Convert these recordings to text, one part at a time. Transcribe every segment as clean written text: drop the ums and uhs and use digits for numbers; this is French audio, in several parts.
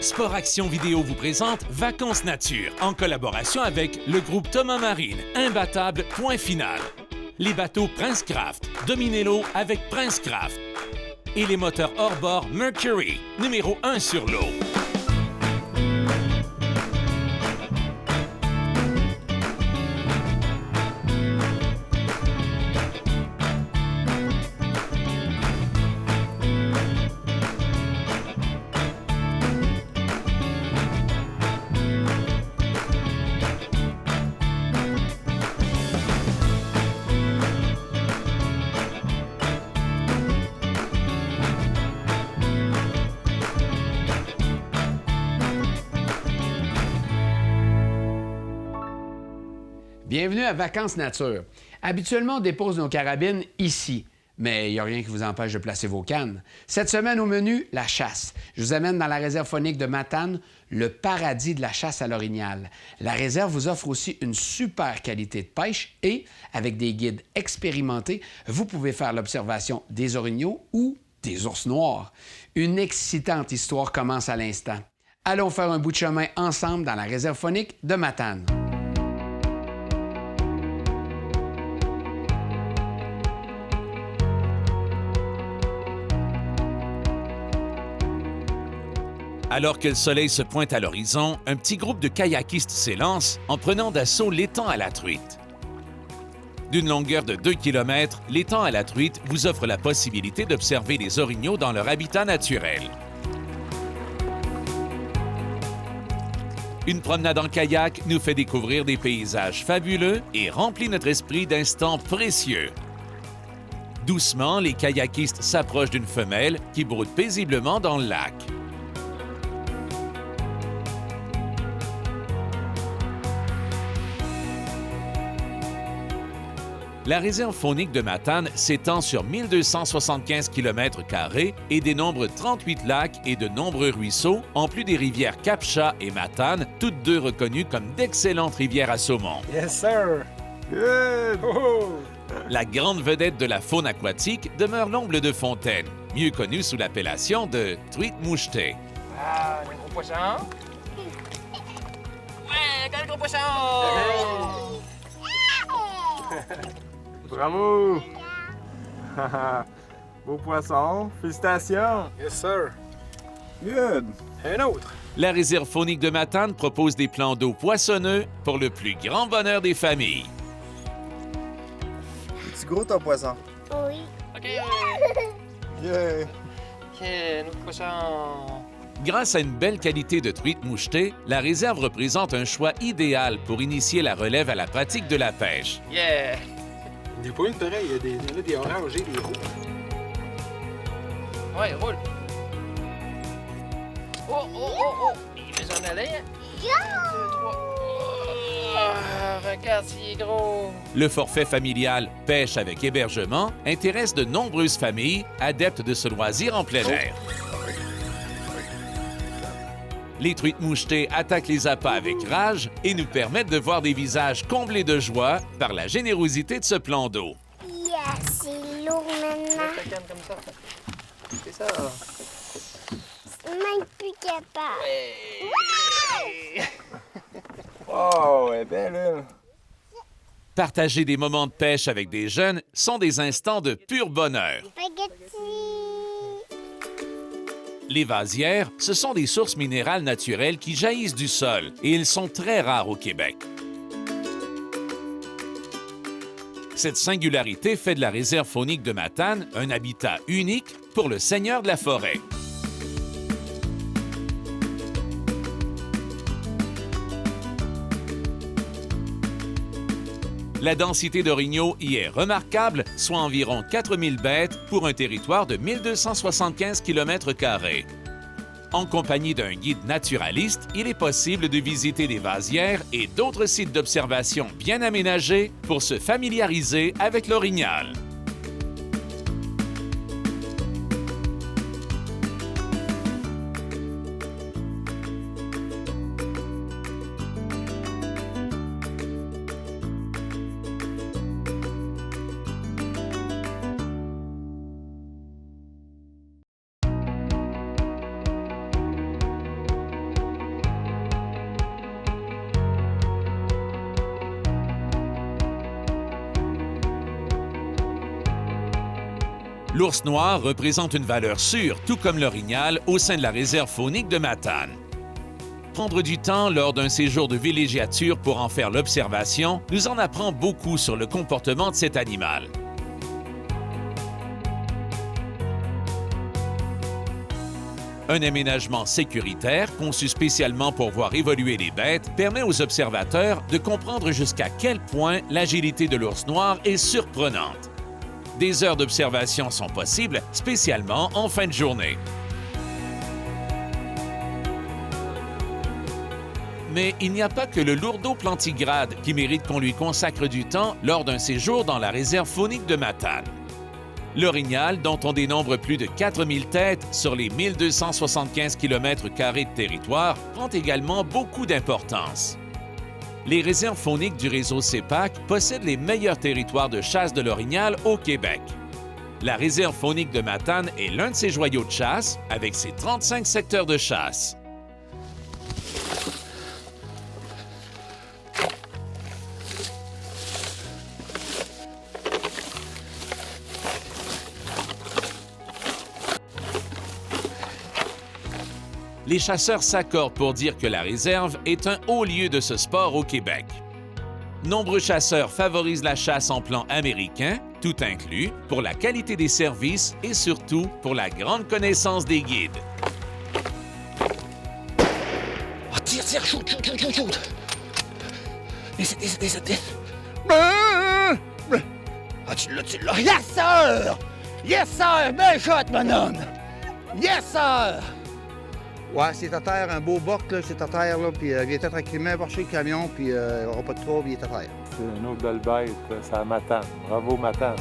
Sport Action Vidéo vous présente Vacances Nature en collaboration avec le groupe Thomas Marine. Imbattable, point final. Les bateaux Prince Craft. Dominez l'eau avec Prince Craft. Et les moteurs hors-bord Mercury, numéro 1 sur l'eau. Bienvenue à Vacances Nature. Habituellement, on dépose nos carabines ici, mais il n'y a rien qui vous empêche de placer vos cannes. Cette semaine, au menu, la chasse. Je vous amène dans la réserve faunique de Matane, le paradis de la chasse à l'orignal. La réserve vous offre aussi une super qualité de pêche et, avec des guides expérimentés, vous pouvez faire l'observation des orignaux ou des ours noirs. Une excitante histoire commence à l'instant. Allons faire un bout de chemin ensemble dans la réserve faunique de Matane. Alors que le soleil se pointe à l'horizon, un petit groupe de kayakistes s'élance en prenant d'assaut l'étang à la truite. D'une longueur de 2 km, l'étang à la truite vous offre la possibilité d'observer les orignaux dans leur habitat naturel. Une promenade en kayak nous fait découvrir des paysages fabuleux et remplit notre esprit d'instants précieux. Doucement, les kayakistes s'approchent d'une femelle qui broude paisiblement dans le lac. La réserve faunique de Matane s'étend sur 1275 km² et dénombre 38 lacs et de nombreux ruisseaux, en plus des rivières Cap-Chat et Matane, toutes deux reconnues comme d'excellentes rivières à saumon. Yes, sir! Good! Oh! La grande vedette de la faune aquatique demeure l'omble de fontaine, mieux connu sous l'appellation de truite mouchetée. Ah, un gros poisson! Ouais, quel gros poisson! Bravo! Beau poisson. Félicitations! Yes, sir! Good! Un autre! La réserve faunique de Matane propose des plans d'eau poissonneux pour le plus grand bonheur des familles. C'est gros ton poisson. Oui. OK! Yeah! OK, un autre poisson! Grâce à une belle qualité de truite mouchetée, la réserve représente un choix idéal pour initier la relève à la pratique de la pêche. Yeah! Des pas une pareille, il y en a des orangés, des rouges. Ouais, roule! Oh, oh, oh, oh! Il veut s'en aller, hein? 1, 2, 3. Oh, regarde s'il est gros! Le forfait familial Pêche avec hébergement intéresse de nombreuses familles adeptes de ce loisir en plein air. Les truites mouchetées attaquent les appâts avec rage et nous permettent de voir des visages comblés de joie par la générosité de ce plan d'eau. Yes, c'est lourd maintenant. Ta canne comme ça. C'est ça. C'est même plus capable. Oh, elle est belle, elle! Partager des moments de pêche avec des jeunes sont des instants de pur bonheur. Spaghetti. Les vasières, ce sont des sources minérales naturelles qui jaillissent du sol et ils sont très rares au Québec. Cette singularité fait de la réserve faunique de Matane un habitat unique pour le seigneur de la forêt. La densité d'orignaux y est remarquable, soit environ 4000 bêtes pour un territoire de 1275 km². En compagnie d'un guide naturaliste, il est possible de visiter des vasières et d'autres sites d'observation bien aménagés pour se familiariser avec l'orignal. L'ours noir représente une valeur sûre, tout comme l'orignal, au sein de la réserve faunique de Matane. Prendre du temps lors d'un séjour de villégiature pour en faire l'observation nous en apprend beaucoup sur le comportement de cet animal. Un aménagement sécuritaire, conçu spécialement pour voir évoluer les bêtes, permet aux observateurs de comprendre jusqu'à quel point l'agilité de l'ours noir est surprenante. Des heures d'observation sont possibles, spécialement en fin de journée. Mais il n'y a pas que le lourdeau plantigrade qui mérite qu'on lui consacre du temps lors d'un séjour dans la réserve faunique de Matane. L'orignal, dont on dénombre plus de 4000 têtes sur les 1275 km² de territoire, prend également beaucoup d'importance. Les réserves fauniques du réseau CEPAC possèdent les meilleurs territoires de chasse de l'orignal au Québec. La réserve faunique de Matane est l'un de ces joyaux de chasse, avec ses 35 secteurs de chasse. Les chasseurs s'accordent pour dire que la réserve est un haut lieu de ce sport au Québec. Nombreux chasseurs favorisent la chasse en plan américain, tout inclus, pour la qualité des services et surtout pour la grande connaissance des guides. Oh, tire, shoot! Descends! Ah, tu l'as! Yes, sir! Yes, sir! Belle shot, mon homme! Yes, sir! Ouais, c'est à terre, un beau boc, là, c'est à terre, là, puis viens tranquillement voir chez le camion, puis il n'y aura pas de trouble, il est à terre. C'est une autre belle bête, c'est à Matane. Bravo, Matane.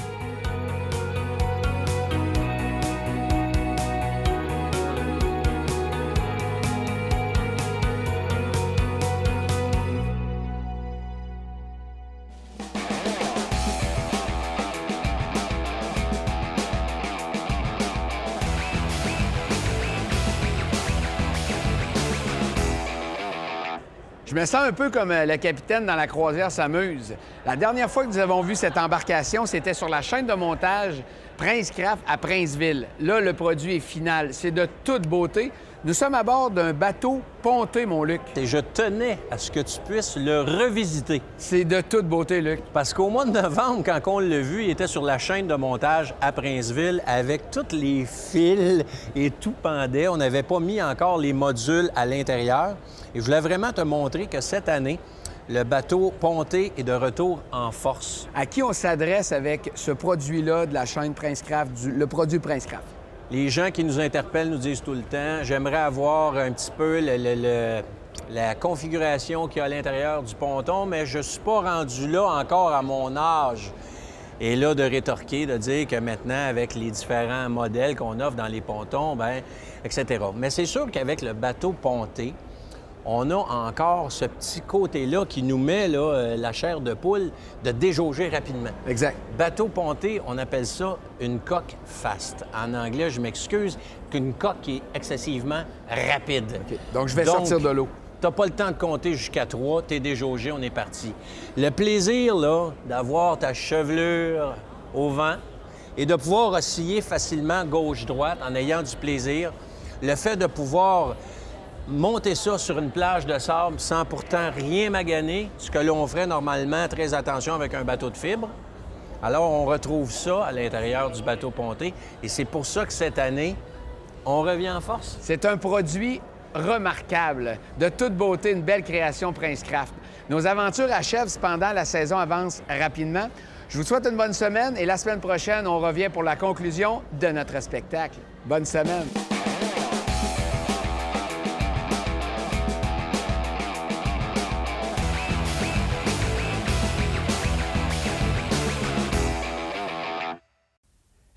Je me sens un peu comme le capitaine dans la croisière s'amuse. La dernière fois que nous avons vu cette embarcation, c'était sur la chaîne de montage Prince Craft à Princeville. Là, le produit est final. C'est de toute beauté. Nous sommes à bord d'un bateau ponté, mon Luc. Et je tenais à ce que tu puisses le revisiter. C'est de toute beauté, Luc. Parce qu'au mois de novembre, quand on l'a vu, il était sur la chaîne de montage à Princeville avec tous les fils et tout pendait. On n'avait pas mis encore les modules à l'intérieur. Et je voulais vraiment te montrer que cette année, le bateau ponté est de retour en force. À qui on s'adresse avec ce produit-là de la chaîne Prince Craft, le produit Prince Craft? Les gens qui nous interpellent nous disent tout le temps, j'aimerais avoir un petit peu la configuration qu'il y a à l'intérieur du ponton, mais je ne suis pas rendu là encore à mon âge. Et là, de rétorquer, de dire que maintenant, avec les différents modèles qu'on offre dans les pontons, bien, etc. Mais c'est sûr qu'avec le bateau ponté, on a encore ce petit côté-là qui nous met là, la chair de poule de déjauger rapidement. Exact. Bateau ponté, on appelle ça une coque fast. En anglais, je m'excuse, qu'une coque qui est excessivement rapide. OK. Donc, je vais sortir de l'eau. Tu n'as pas le temps de compter jusqu'à 3, tu es déjaugé, on est parti. Le plaisir, là, d'avoir ta chevelure au vent et de pouvoir osciller facilement gauche-droite en ayant du plaisir, le fait de pouvoir monter ça sur une plage de sable sans pourtant rien maganer, ce que l'on ferait normalement, très attention, avec un bateau de fibre. Alors, on retrouve ça à l'intérieur du bateau ponté et c'est pour ça que cette année, on revient en force. C'est un produit remarquable, de toute beauté, une belle création Prince Craft. Nos aventures achèvent, cependant, la saison avance rapidement. Je vous souhaite une bonne semaine et la semaine prochaine, on revient pour la conclusion de notre spectacle. Bonne semaine!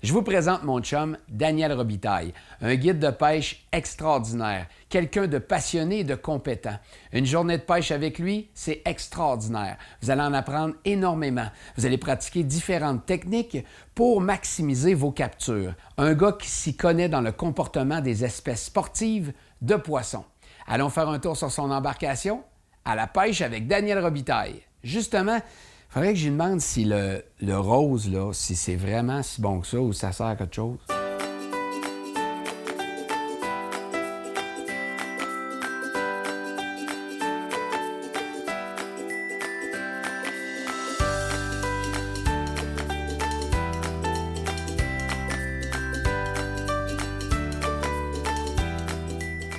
Je vous présente mon chum, Daniel Robitaille, un guide de pêche extraordinaire, quelqu'un de passionné et de compétent. Une journée de pêche avec lui, c'est extraordinaire. Vous allez en apprendre énormément. Vous allez pratiquer différentes techniques pour maximiser vos captures. Un gars qui s'y connaît dans le comportement des espèces sportives de poissons. Allons faire un tour sur son embarcation à la pêche avec Daniel Robitaille. Justement, il Faudrait que je lui demande si le rose, là, si c'est vraiment si bon que ça ou si ça sert à quelque chose.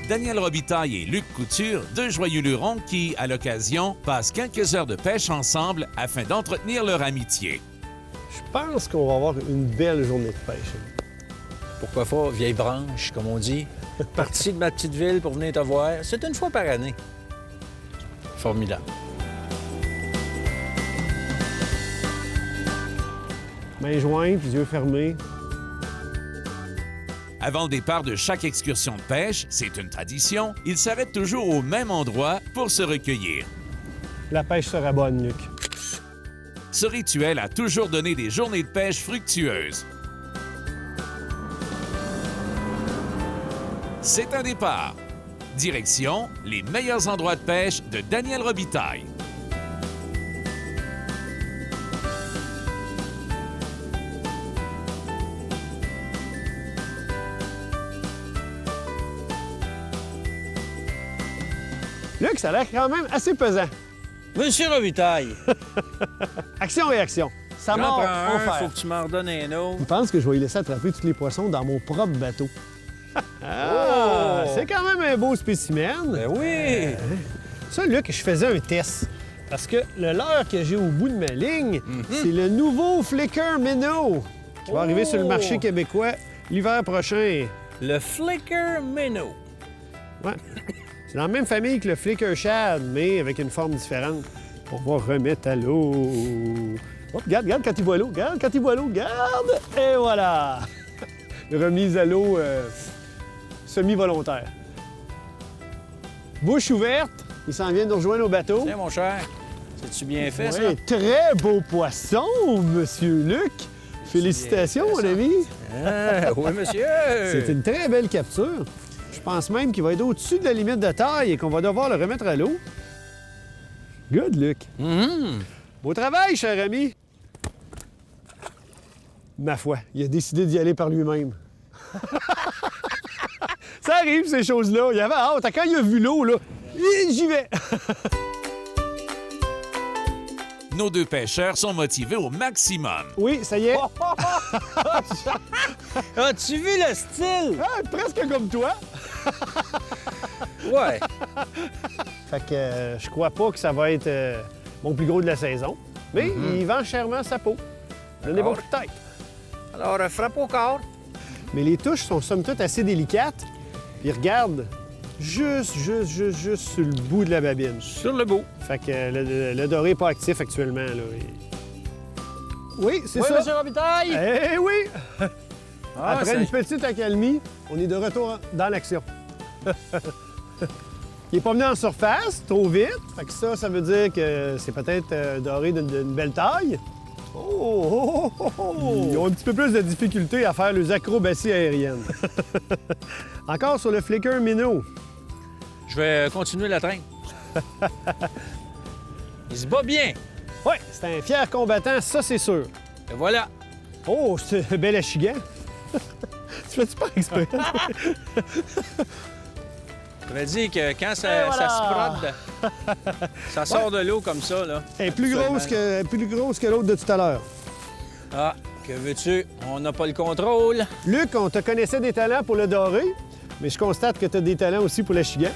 Daniel Robitaille et Luc Couture, deux joyeux lurons qui, à l'occasion, passent quelques heures de pêche ensemble afin d'entretenir leur amitié. Je pense qu'on va avoir une belle journée de pêche. Pourquoi pas, vieille branche, comme on dit. Parti de ma petite ville pour venir te voir. C'est une fois par année. Formidable. Mains jointes, yeux fermés. Avant le départ de chaque excursion de pêche, c'est une tradition, ils s'arrêtent toujours au même endroit pour se recueillir. La pêche sera bonne, Luc. Ce rituel a toujours donné des journées de pêche fructueuses. C'est un départ. Direction, les meilleurs endroits de pêche de Daniel Robitaille. Luc, ça a l'air quand même assez pesant. Monsieur Robitaille, Action-réaction. Ça j'en mord, prends on un, fait. faut que tu m'en redonnes un autre. Je pense que je vais y laisser attraper tous les poissons dans mon propre bateau. Ah, Oh! c'est quand même un beau spécimen. Ben oui! Ça, Luc, je faisais un test. Parce que le leurre que j'ai au bout de ma ligne, c'est le nouveau Flicker Minnow qui va arriver sur le marché québécois l'hiver prochain. Le Flicker Minnow. Ouais. C'est dans la même famille que le Flicker Shad, mais avec une forme différente. On va remettre à l'eau. Oh, regarde quand il voit l'eau. Regarde quand il voit l'eau. Regarde! Et voilà! Remise à l'eau semi-volontaire. Bouche ouverte. Il s'en vient de nous rejoindre au bateau. Tiens, mon cher, c'est-tu bien fait, ça? Oui, très beau poisson, Monsieur Luc. Félicitations, bien fait, mon ça. ami. Ah, oui, monsieur! C'est une très belle capture. Je pense même qu'il va être au-dessus de la limite de taille et qu'on va devoir le remettre à l'eau. Good, Luc. Beau travail, cher ami. Ma foi, il a décidé d'y aller par lui-même. Ça arrive, ces choses-là. Il avait hâte. Quand il a vu l'eau, là, j'y vais. Nos deux pêcheurs sont motivés au maximum. Oui, ça y est. As-tu vu le style? Ah, presque comme toi. Ouais. Fait que je crois pas que ça va être mon plus gros de la saison. Mais il vend chèrement sa peau. Donnez pas de tête. Alors, frappe au corps. Mais les touches sont somme toute assez délicates. Puis regarde, juste sur le bout de la babine. Sur le bout. Fait que le doré n'est pas actif actuellement. Là. Oui, c'est Oui, ça. monsieur Robitaille! Eh oui! Ah, Après ça- une petite accalmie, on est de retour dans l'action. Il n'est pas venu en surface, trop vite. Fait que ça veut dire que c'est peut-être un doré d'une belle taille. Ils ont un petit peu plus de difficulté à faire les acrobaties aériennes. Encore sur le Flicker Minnow. Je vais continuer la traîne. Il se bat bien. Oui, c'est un fier combattant, ça c'est sûr. Et voilà. Oh, c'est un bel achigan. Tu fais-tu pas exprès? Je vais dire que quand Et ça voilà. se frotte, ça sort de l'eau comme ça, là. Elle est plus grosse que l'autre de tout à l'heure. Ah, que veux-tu? On n'a pas le contrôle. Luc, on te connaissait des talents pour le doré, mais je constate que tu as des talents aussi pour l'achigan.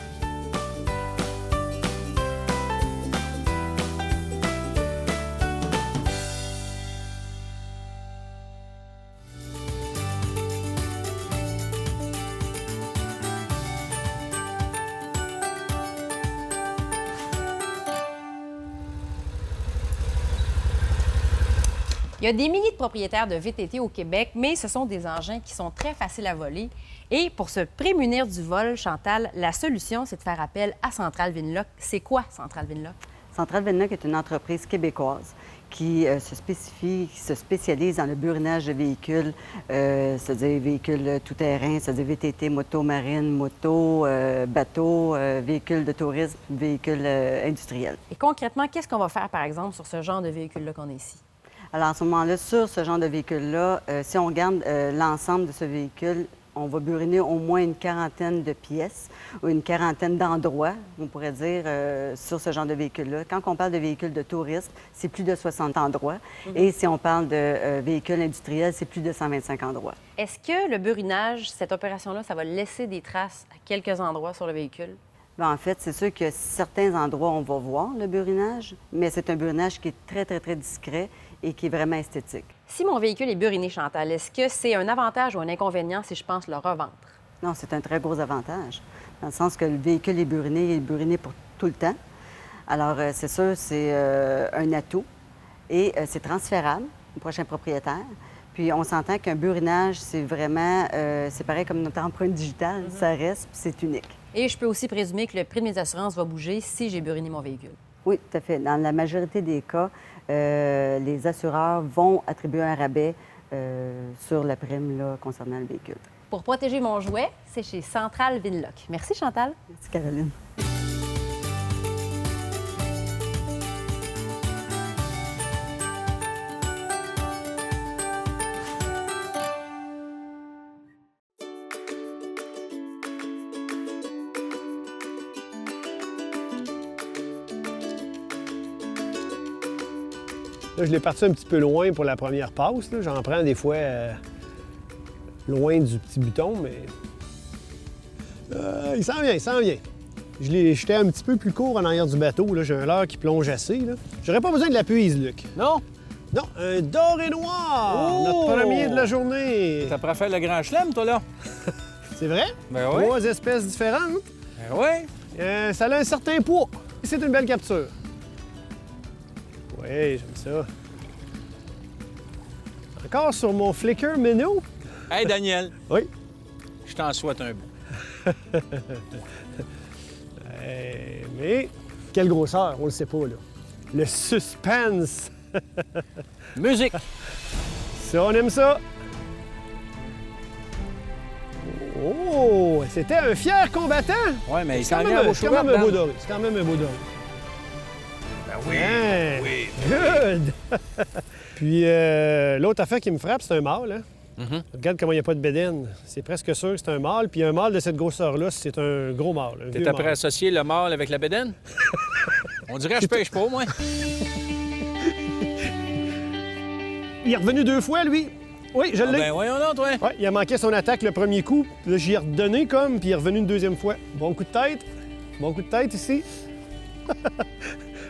Il y a des milliers de propriétaires de VTT au Québec, mais ce sont des engins qui sont très faciles à voler. Et pour se prémunir du vol, Chantal, la solution, c'est de faire appel à Centrale Vinlock. C'est quoi Centrale Vinlock? Centrale Venloc est une entreprise québécoise qui se spécialise dans le burinage de véhicules, c'est-à-dire véhicules tout-terrain, c'est-à-dire VTT, moto marine, moto, bateau, véhicules de tourisme, véhicules industriels. Et concrètement, qu'est-ce qu'on va faire, par exemple, sur ce genre de véhicule-là qu'on a ici? Alors, en ce moment-là, sur ce genre de véhicule-là, si on regarde l'ensemble de ce véhicule, on va buriner au moins une quarantaine de pièces ou une quarantaine d'endroits, on pourrait dire, sur ce genre de véhicule-là. Quand on parle de véhicules de tourisme, c'est plus de 60 endroits. Et si on parle de véhicules industriels, c'est plus de 125 endroits. Est-ce que le burinage, cette opération-là, ça va laisser des traces à quelques endroits sur le véhicule? Bien, en fait, c'est sûr que certains endroits, on va voir le burinage, mais c'est un burinage qui est très, très, très discret et qui est vraiment esthétique. Si mon véhicule est buriné, Chantal, est-ce que c'est un avantage ou un inconvénient si je pense le revendre? Non, c'est un très gros avantage, dans le sens que le véhicule est buriné pour tout le temps. Alors, c'est sûr, c'est un atout et c'est transférable au prochain propriétaire. Puis, on s'entend qu'un burinage, c'est vraiment, c'est pareil comme notre empreinte digitale, ça reste, puis c'est unique. Et je peux aussi présumer que le prix de mes assurances va bouger si j'ai buriné mon véhicule. Oui, tout à fait. Dans la majorité des cas, les assureurs vont attribuer un rabais sur la prime là, concernant le véhicule. Pour protéger mon jouet, c'est chez Centrale Venloc. Merci, Chantal. Merci, Caroline. Là, je l'ai parti un petit peu loin pour la première passe. J'en prends des fois loin du petit bouton, mais... il s'en vient, il s'en vient. J'étais un petit peu plus court en arrière du bateau. J'ai un leurre qui plonge assez. J'aurais pas besoin de la puise, Luc. Non? Non, un doré noir! Oh! Notre premier de la journée. T'as préféré le grand chelem, toi, là? C'est vrai? Ben oui. 3 espèces différentes. Ben oui. Ça a un certain poids. C'est une belle capture. Oui, j'aime ça. Encore sur mon Flickr Minnow. Hey, Daniel. Oui. Je t'en souhaite un beau. Mais quelle grosseur, on le sait pas, là. Le suspense. Musique. Ça, on aime ça. Oh, c'était un fier combattant. Oui, mais il C'est s'en quand vient à vos même un beau cheveux. doré. C'est quand même un beau doré. Ben oui, Hein? oui. Good! Puis l'autre affaire qui me frappe, c'est un mâle. Hein? Regarde comment il n'y a pas de bédaine. C'est presque sûr que c'est un mâle. Puis un mâle de cette grosseur-là, c'est un gros mâle. T'es prêt à associer le mâle avec la bédaine? On dirait que je pêche pas, moi. Il est revenu 2 fois, lui. Oui, je l'ai. Ben voyons donc, toi. Ouais, il a manqué son attaque le premier coup. Là, j'y ai redonné comme, puis il est revenu une 2e fois. Bon coup de tête. Bon coup de tête ici.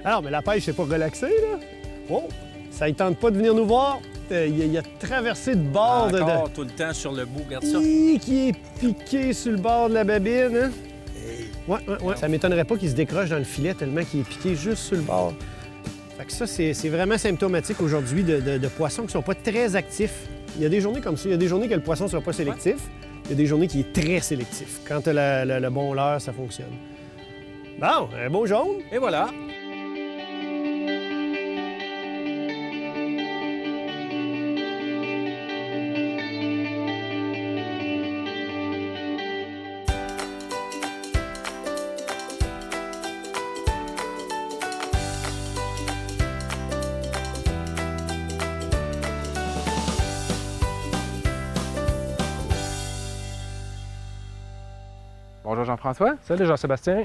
Alors, mais la pêche, c'est pas relaxé, là. Oh, ça ne tente pas de venir nous voir. Il a traversé de bord Encore tout le temps sur le bout, regarde ça. Qui est piqué sur le bord de la babine, hein? Ouais. Ça m'étonnerait pas qu'il se décroche dans le filet tellement qu'il est piqué juste sur le bord. Fait que ça, c'est vraiment symptomatique aujourd'hui de poissons qui sont pas très actifs. Il y a des journées comme ça. Il y a des journées que le poisson ne sera pas sélectif. Il y a des journées qui est très sélectif. Quand tu as le bon leurre, ça fonctionne. Bon, un beau jaune. Et voilà. Bonjour Jean-François. Salut Jean-Sébastien.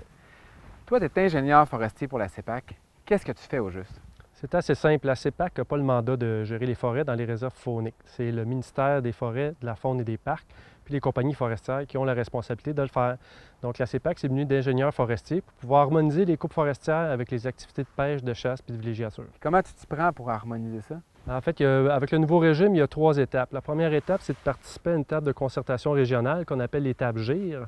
Toi, tu es ingénieur forestier pour la CEPAC. Qu'est-ce que tu fais au juste? C'est assez simple. La CEPAC n'a pas le mandat de gérer les forêts dans les réserves fauniques. C'est le ministère des Forêts, de la Faune et des Parcs, puis les compagnies forestières qui ont la responsabilité de le faire. Donc la CEPAC, c'est venu d'ingénieurs forestiers pour pouvoir harmoniser les coupes forestières avec les activités de pêche, de chasse puis de villégiature. Comment tu t'y prends pour harmoniser ça? En fait, avec le nouveau régime, il y a 3 étapes. La première étape, c'est de participer à une table de concertation régionale qu'on appelle l'étape GIR.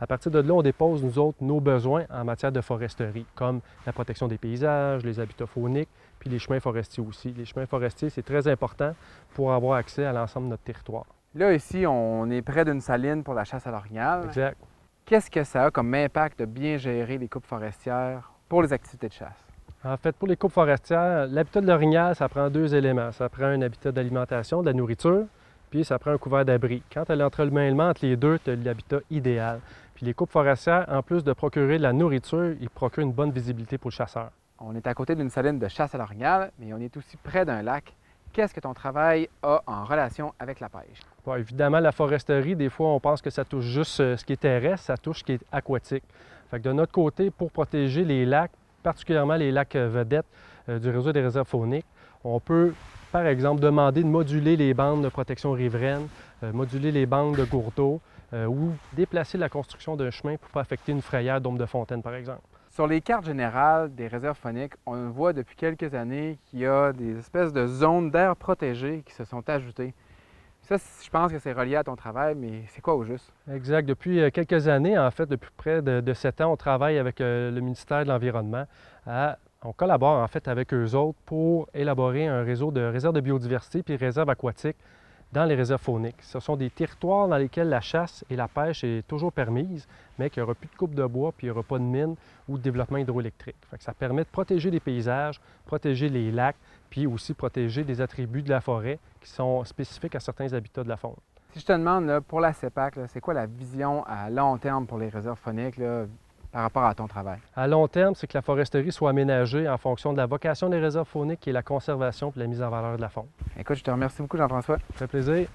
À partir de là, on dépose, nous autres, nos besoins en matière de foresterie, comme la protection des paysages, les habitats fauniques, puis les chemins forestiers aussi. Les chemins forestiers, c'est très important pour avoir accès à l'ensemble de notre territoire. Là, ici, on est près d'une saline pour la chasse à l'orignal. Exact. Qu'est-ce que ça a comme impact de bien gérer les coupes forestières pour les activités de chasse? En fait, pour les coupes forestières, l'habitat de l'orignal, ça prend 2 éléments. Ça prend un habitat d'alimentation, de la nourriture, puis ça prend un couvert d'abri. Quand tu as l'entremêlement entre les deux, tu as l'habitat idéal. Puis les coupes forestières, en plus de procurer de la nourriture, ils procurent une bonne visibilité pour le chasseur. On est à côté d'une saline de chasse à l'orignal, mais on est aussi près d'un lac. Qu'est-ce que ton travail a en relation avec la pêche? Bon, évidemment, la foresterie, des fois, on pense que ça touche juste ce qui est terrestre, ça touche ce qui est aquatique. Fait que de notre côté, pour protéger les lacs, particulièrement les lacs vedettes du réseau des réserves fauniques, on peut, par exemple, demander de moduler les bandes de protection riveraine, moduler les bandes de cours d'eau ou déplacer la construction d'un chemin pour ne pas affecter une frayère d'ombre de fontaine, par exemple. Sur les cartes générales des réserves fauniques, on voit depuis quelques années qu'il y a des espèces de zones d'air protégées qui se sont ajoutées. Ça, je pense que c'est relié à ton travail, mais c'est quoi au juste? Exact. Depuis quelques années, en fait, depuis près de 7 ans, on travaille avec le ministère de l'Environnement. On collabore en fait avec eux autres pour élaborer un réseau de réserves de biodiversité puis réserves aquatiques dans les réserves fauniques. Ce sont des territoires dans lesquels la chasse et la pêche est toujours permise, mais qu'il n'y aura plus de coupe de bois puis il n'y aura pas de mines ou de développement hydroélectrique. Fait que ça permet de protéger les paysages, protéger les lacs, puis aussi protéger des attributs de la forêt qui sont spécifiques à certains habitats de la faune. Si je te demande, là, pour la CEPAC, c'est quoi la vision à long terme pour les réserves fauniques là, par rapport à ton travail? À long terme, c'est que la foresterie soit aménagée en fonction de la vocation des réserves fauniques qui est la conservation et la mise en valeur de la faune. Écoute, je te remercie beaucoup, Jean-François. Ça fait plaisir.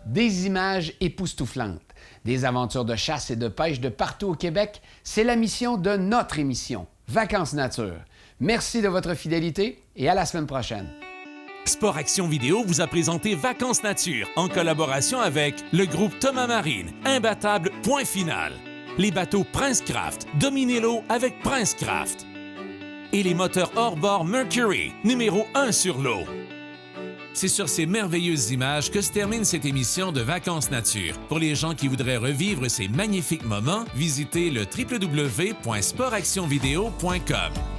Des images époustouflantes, des aventures de chasse et de pêche de partout au Québec, c'est la mission de notre émission, Vacances Nature. Merci de votre fidélité et à la semaine prochaine. Sport Action Vidéo vous a présenté Vacances Nature en collaboration avec le groupe Thomas Marine, imbattable point final. Les bateaux Princecraft, dominez l'eau avec Princecraft. Et les moteurs hors-bord Mercury, numéro 1 sur l'eau. C'est sur ces merveilleuses images que se termine cette émission de Vacances Nature. Pour les gens qui voudraient revivre ces magnifiques moments, visitez le www.sportactionvideo.com.